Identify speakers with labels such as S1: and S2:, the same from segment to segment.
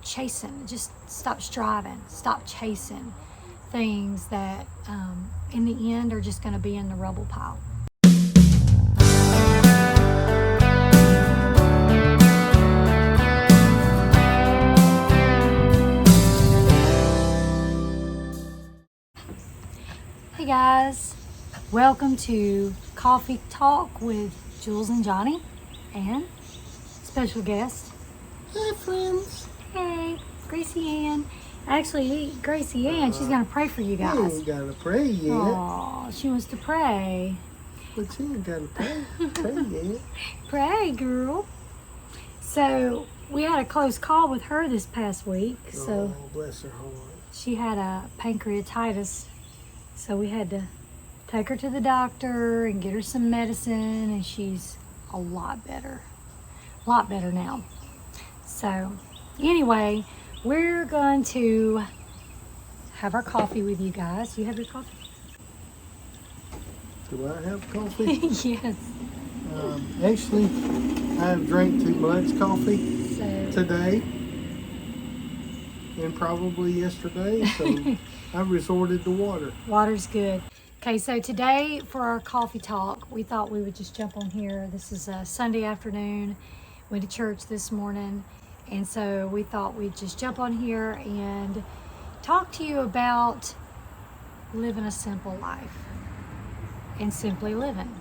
S1: chasing, just stop striving, stop chasing things that in the end are just going to be in the rubble pile. Hey guys, welcome to Coffee Talk with Jules and Johnny and special guest.
S2: Hi friends.
S1: Hey, Gracie Ann. Actually, Gracie Ann, she's going to pray for you guys.
S2: You ain't got to pray yet.
S1: Oh, she wants to pray.
S2: But you ain't got to pray yet.
S1: Pray, girl. So, we had a close call with her this past week. So
S2: Oh, bless her heart.
S1: she had a pancreatitis. So we had to take her to the doctor and get her some medicine, and she's a lot better. A lot better now. So, anyway, we're going to have our coffee with you guys. You have your coffee?
S2: Do I have coffee?
S1: Yes.
S2: Actually, I have drank too much coffee
S1: So,
S2: today and probably yesterday, so I resorted to water.
S1: water's good. Okay, so today for our coffee talk, we thought we would just jump on here. This is a Sunday afternoon. Went to church this morning, and so we thought we'd just jump on here and talk to you about living a simple life and simply living.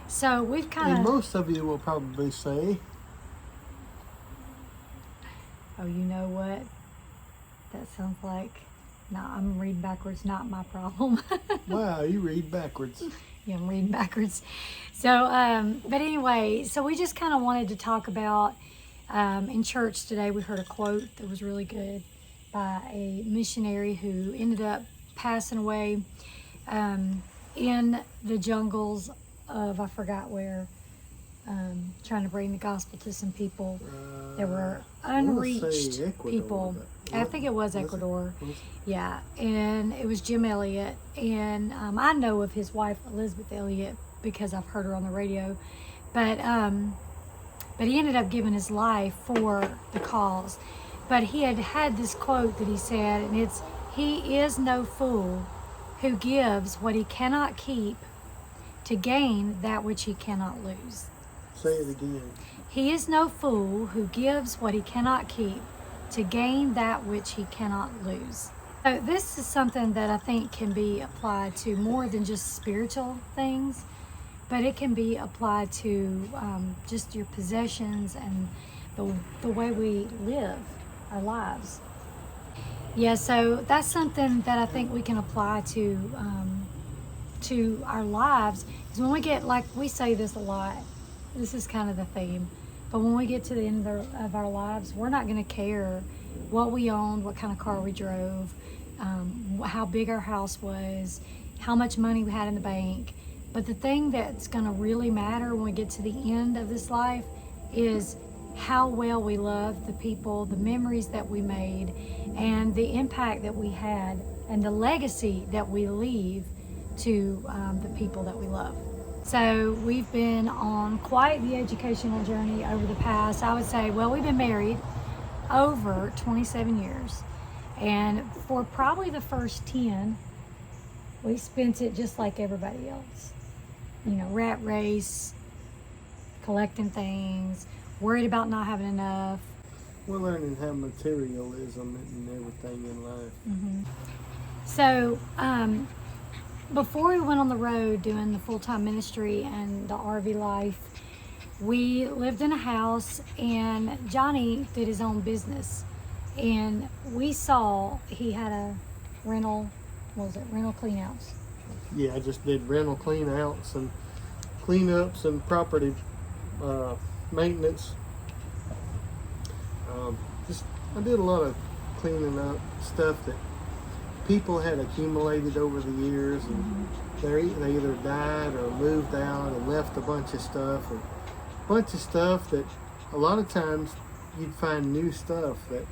S1: So we've
S2: And
S1: kind of,
S2: most of you will probably say,
S1: oh, you know what? That sounds like, no, I'm reading backwards, not my problem.
S2: wow, you read backwards.
S1: Yeah, I'm reading backwards. So, but anyway, so we just kind of wanted to talk about, in church today, we heard a quote that was really good by a missionary who ended up passing away in the jungles of, I forgot where, trying to bring the gospel to some people that were
S2: I wanna say
S1: unreached
S2: Ecuador,
S1: people.
S2: but
S1: I think it was Ecuador.
S2: Was it?
S1: Yeah, and it was Jim Elliott, and I know of his wife Elizabeth Elliott because I've heard her on the radio, but he ended up giving his life for the cause. But he had this quote that he said, and it's, "He is no fool who gives what he cannot keep to gain that which he cannot lose."
S2: Say it again.
S1: He is no fool who gives what he cannot keep to gain that which he cannot lose. So this is something that I think can be applied to more than just spiritual things, but it can be applied to just your possessions and the way we live our lives. Yeah, so that's something that I think we can apply to our lives. Because when we get, like we say this a lot, this is kind of the theme, but when we get to the end of our lives, we're not going to care what we owned, what kind of car we drove, how big our house was, how much money we had in the bank. But the thing that's going to really matter when we get to the end of this life is how well we love the people, the memories that we made, and the impact that we had, and the legacy that we leave to the people that we love. So we've been on quite the educational journey over the past, I would say, well, we've been married over 27 years. And for probably the first 10, we spent it just like everybody else. You know, rat race, collecting things, worried about not having enough.
S2: We're learning how materialism and everything in life.
S1: Mm-hmm. So, before we went on the road doing the full-time ministry and the RV life, we lived in a house, and Johnny did his own business. And we saw he had a rental cleanouts.
S2: Yeah, I just did rental cleanouts and cleanups and property maintenance. I did a lot of cleaning up stuff that people had accumulated over the years, and they either died or moved out and left a bunch of stuff, that a lot of times you'd find new stuff that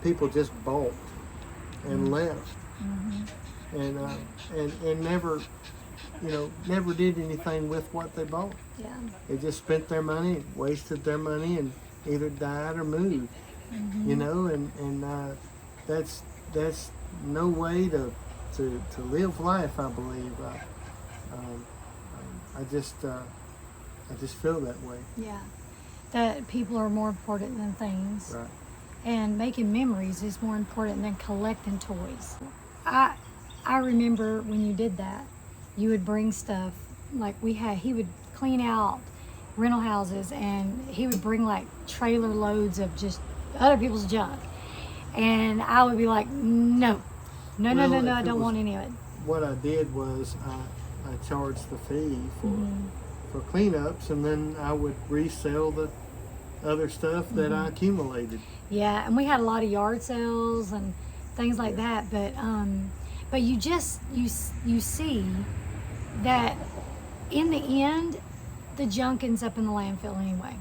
S2: people just bought and left, and never, never did anything with what they bought.
S1: Yeah.
S2: They just spent their money, wasted their money, and either died or moved. you know, and that's no way to live life. I believe. Um, I just feel that way.
S1: Yeah, that people are more important than things.
S2: Right.
S1: And making memories is more important than collecting toys. I remember when you did that, you would bring stuff like he would clean out rental houses, and he would bring like trailer loads of just other people's junk. And I would be like, no, I don't want any of it.
S2: What I did was I charged the fee for cleanups, and then I would resell the other stuff that I accumulated.
S1: Yeah, and we had a lot of yard sales and things like that, but you see that in the end, the junk ends up in the landfill anyway,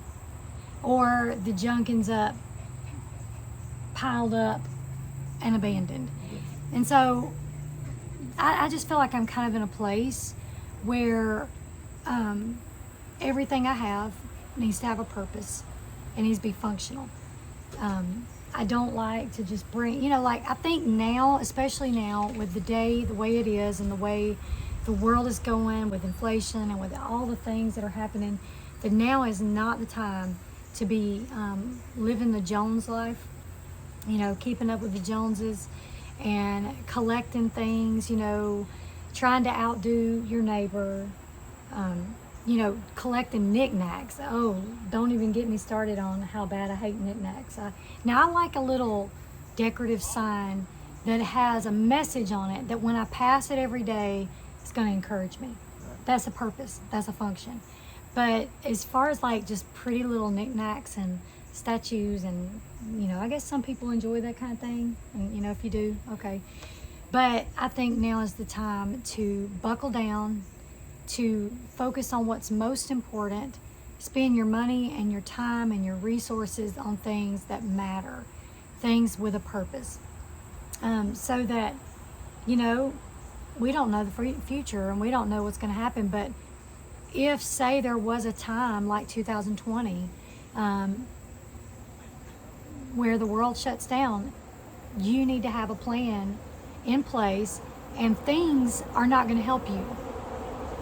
S1: or the junk ends up piled up and abandoned. And so I just feel like I'm kind of in a place where everything I have needs to have a purpose. It needs to be functional. I don't like to just bring, like I think now, especially now with the way it is and the way the world is going with inflation and with all the things that are happening, that now is not the time to be living the Jones life, keeping up with the Joneses and collecting things, trying to outdo your neighbor, collecting knickknacks. Oh, don't even get me started on how bad I hate knickknacks. Now I like a little decorative sign that has a message on it that when I pass it every day, it's going to encourage me. That's a purpose. That's a function. But as far as like just pretty little knickknacks and statues and, I guess some people enjoy that kind of thing. And, if you do, okay. But I think now is the time to buckle down, to focus on what's most important, spend your money and your time and your resources on things that matter, things with a purpose. So that, we don't know the future and we don't know what's going to happen, but if, say, there was a time like 2020 where the world shuts down, you need to have a plan in place, and things are not going to help you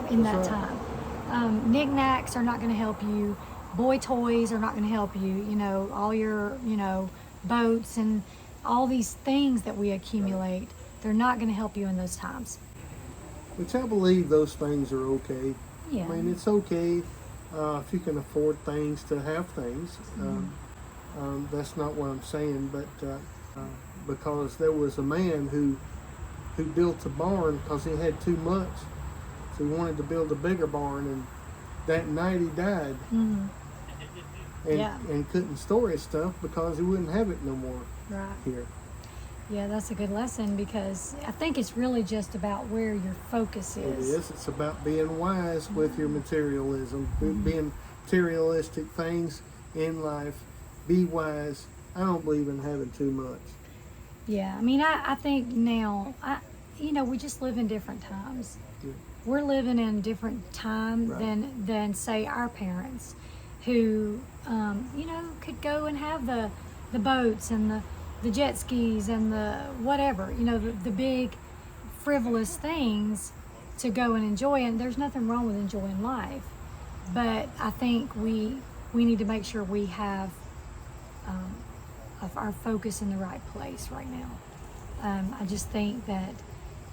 S1: in that time. Knickknacks are not going to help you. Boy toys are not going to help you. All your, boats and all these things that we accumulate, they're not going to help you in those times.
S2: Which I believe those things are okay.
S1: Yeah.
S2: I mean, it's okay if you can afford things to have things. That's not what I'm saying, but because there was a man who built a barn because he had too much. So he wanted to build a bigger barn, and that night he died. And couldn't store his stuff because he wouldn't have it no more here.
S1: Yeah, that's a good lesson, because I think it's really just about where your focus is.
S2: It is. It's about being wise with your materialism, being materialistic things in life. Be wise. I don't believe in having too much.
S1: Yeah, I mean, I think now, we just live in different times.
S2: Yeah.
S1: We're living in a different time than say our parents, who could go and have the boats and the jet skis and the whatever, the big frivolous things to go and enjoy. And there's nothing wrong with enjoying life, but I think we need to make sure we have our focus in the right place right now. I just think that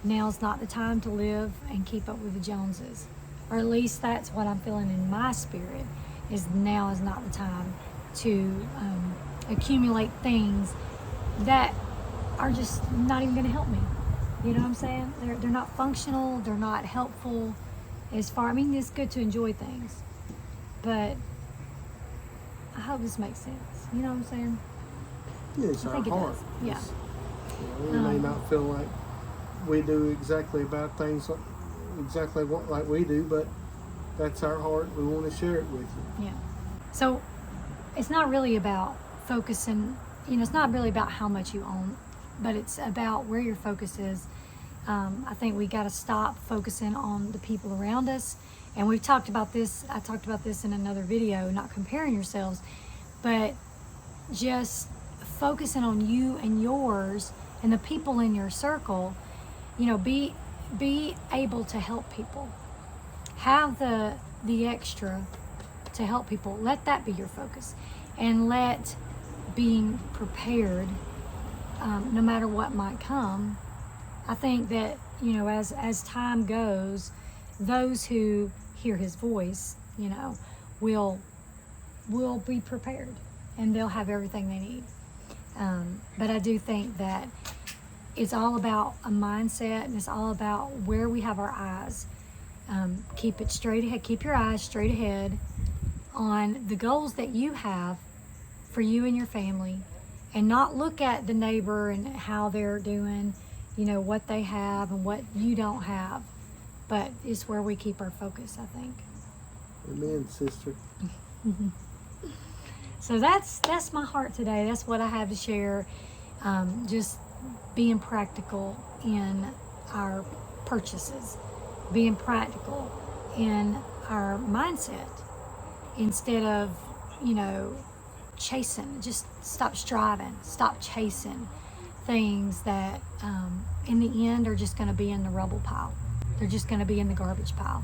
S1: now's not the time to live and keep up with the Joneses, or at least that's what I'm feeling in my spirit, is now is not the time to accumulate things that are just not even going to help me. You know what I'm saying? They're not functional, they're not helpful it's good to enjoy things, but I hope this makes sense. You know what I'm saying?
S2: Yeah, it's our heart.
S1: Yeah.
S2: We may not feel like we do exactly about things like we do, but that's our heart. We want to share it with you.
S1: Yeah. So it's not really about focusing, it's not really about how much you own, but it's about where your focus is. I think we got to stop focusing on the people around us. And we've talked about this, I talked about this in another video, not comparing yourselves, but just focusing on you and yours and the people in your circle, be able to help people. Have the extra to help people. Let that be your focus, and let being prepared, no matter what might come. I think that as time goes, those who hear His voice, will be prepared, and they'll have everything they need. But I do think that it's all about a mindset, and it's all about where we have our eyes. Keep it straight ahead. Keep your eyes straight ahead on the goals that you have for you and your family, and not look at the neighbor and how they're doing, what they have and what you don't have. But it's where we keep our focus, I think.
S2: Amen, sister.
S1: So that's my heart today. That's what I have to share. Just being practical in our purchases, being practical in our mindset, instead of chasing. Just stop striving, stop chasing things that in the end are just going to be in the rubble pile. They're just going to be in the garbage pile.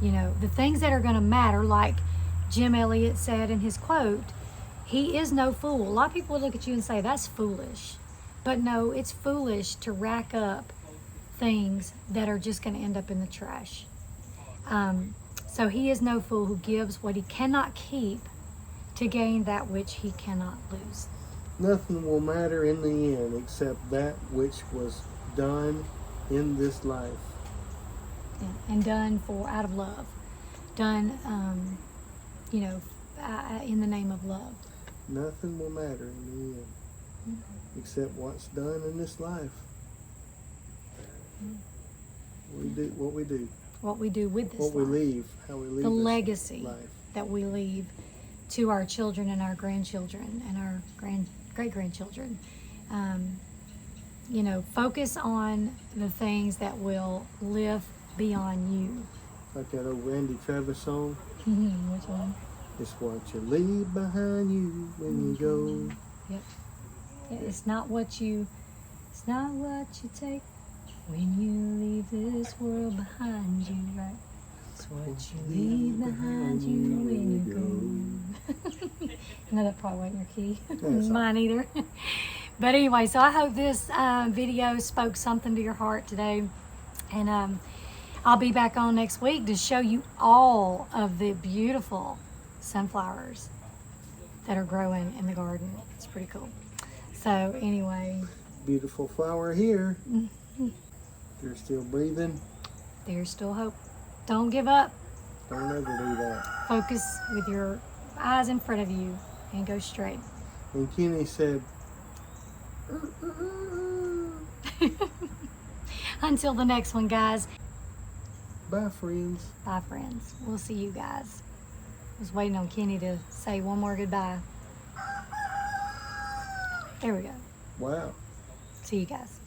S1: The things that are going to matter, like Jim Elliott said in his quote, he is no fool. A lot of people would look at you and say, that's foolish. But no, it's foolish to rack up things that are just going to end up in the trash. So he is no fool who gives what he cannot keep to gain that which he cannot lose.
S2: Nothing will matter in the end except that which was done in this life.
S1: Yeah, and done out of love. Done, in the name of love.
S2: Nothing will matter in the end except what's done in this life. What we do.
S1: What we do with this life.
S2: What we leave, how we leave
S1: the
S2: this
S1: legacy
S2: life.
S1: That we leave to our children and our grandchildren and our great-grandchildren. Focus on the things that will live beyond you.
S2: Like that old Randy Travis song.
S1: Which one?
S2: It's what you leave behind you when you go.
S1: Yep. Yeah, it's not what you take when you leave this world behind you, right? It's what you leave behind you when you go. No, that probably wasn't your key. Mine either. But anyway, so I hope this video spoke something to your heart today. And I'll be back on next week to show you all of the beautiful sunflowers that are growing in the garden. It's pretty cool. So anyway.
S2: Beautiful flower here. You're still breathing.
S1: There's still hope. Don't give up.
S2: Don't ever do that.
S1: Focus with your eyes in front of you and go straight.
S2: And Kenny said,
S1: Until the next one, guys.
S2: bye, friends.
S1: Bye, friends. We'll see you guys. I was waiting on Kenny to say one more goodbye. There we go.
S2: Wow.
S1: See you guys.